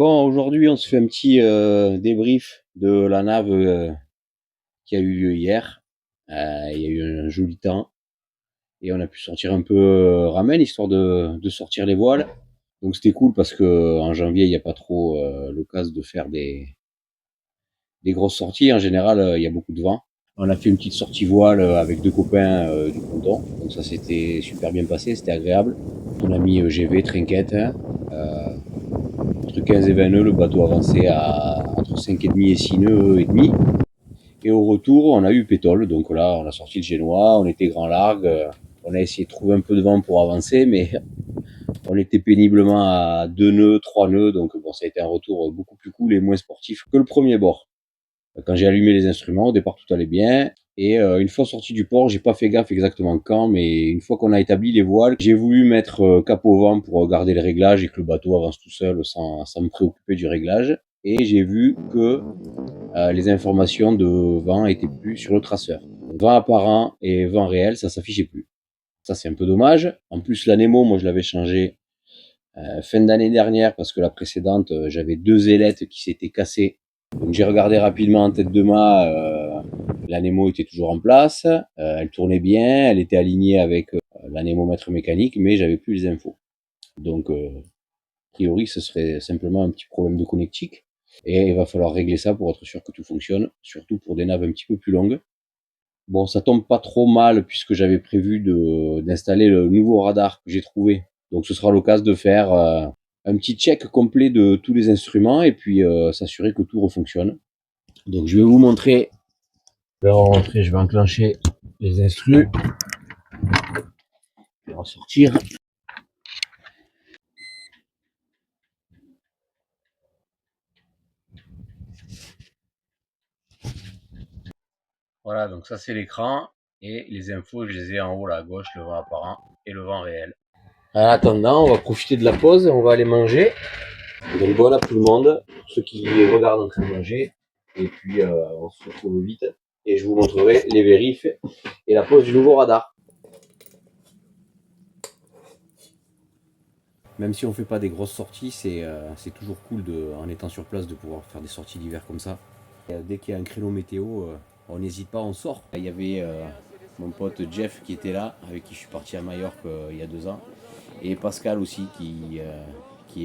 Bon, aujourd'hui, on se fait un petit débrief de la nave qui a eu lieu hier. Il y a eu un joli temps et on a pu sortir un peu ramen histoire de sortir les voiles. Donc c'était cool parce que en janvier, il n'y a pas trop l'occasion de faire des grosses sorties. En général, il y a beaucoup de vent. On a fait une petite sortie voile avec deux copains du ponton. Donc ça s'était super bien passé, c'était agréable. On a mis GV, trinquette, hein. Entre 15 et 20 nœuds, le bateau avançait à entre 5,5 et 6 nœuds et demi. Et au retour, on a eu pétole. Donc là, on a sorti le génois, on était grand largue. On a essayé de trouver un peu de vent pour avancer, mais on était péniblement à 2 nœuds, 3 nœuds. Donc bon, ça a été un retour beaucoup plus cool et moins sportif que le premier bord. Quand j'ai allumé les instruments, au départ, tout allait bien. Et une fois sorti du port, j'ai pas fait gaffe exactement quand, mais une fois qu'on a établi les voiles, j'ai voulu mettre cap au vent pour garder le réglage et que le bateau avance tout seul sans me préoccuper du réglage. Et j'ai vu que les informations de vent étaient plus sur le traceur. Vent apparent et vent réel, ça s'affichait plus. Ça, c'est un peu dommage. En plus, la Nemo, moi, je l'avais changé fin d'année dernière parce que la précédente, j'avais deux ailettes qui s'étaient cassées. Donc j'ai regardé rapidement en tête de mât, la Nemo était toujours en place, elle tournait bien, elle était alignée avec l'anémomètre mécanique, mais j'avais plus les infos. Donc a priori ce serait simplement un petit problème de connectique et il va falloir régler ça pour être sûr que tout fonctionne, surtout pour des naves un petit peu plus longues. Bon, ça tombe pas trop mal puisque j'avais prévu d'installer le nouveau radar que j'ai trouvé. Donc ce sera l'occasion de faire un petit check complet de tous les instruments et puis s'assurer que tout refonctionne. Donc je vais vous montrer. Je vais enclencher les instrus. Je vais ressortir. Voilà, donc ça c'est l'écran et les infos, je les ai en haut là à gauche, le vent apparent et le vent réel. En attendant, on va profiter de la pause, on va aller manger. Donc bon à tout le monde, pour ceux qui regardent en train de manger. Et puis on se retrouve vite et je vous montrerai les vérifs et la pose du nouveau radar. Même si on fait pas des grosses sorties, c'est toujours cool en étant sur place de pouvoir faire des sorties d'hiver comme ça. Et, dès qu'il y a un créneau météo, on n'hésite pas, on sort. Il y avait mon pote Jeff qui était là, avec qui je suis parti à Majorque il y a 2 ans, et Pascal aussi qui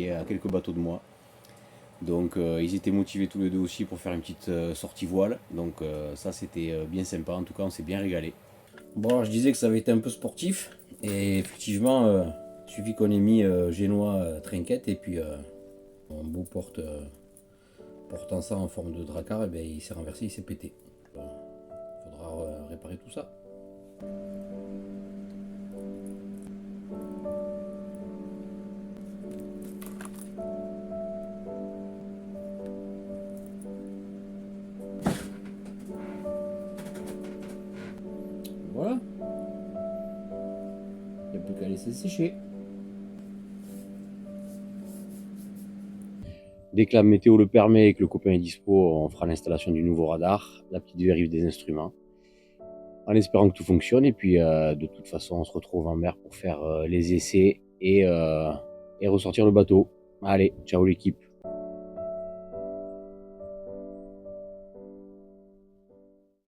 est à quelques bateaux de moi. Donc ils étaient motivés tous les deux aussi pour faire une petite sortie voile. Donc ça c'était bien sympa, en tout cas on s'est bien régalé. Bon, je disais que ça avait été un peu sportif, et effectivement, il suffit qu'on ait mis génois trinquette et puis un beau portant ça en forme de dracar, et bien il s'est renversé, il s'est pété. Il faudra réparer tout ça. Voilà, il n'y a plus qu'à laisser sécher. Dès que la météo le permet et que le copain est dispo, on fera l'installation du nouveau radar, la petite vérif des instruments, en espérant que tout fonctionne. Et puis de toute façon, on se retrouve en mer pour faire les essais et ressortir le bateau. Allez, ciao l'équipe.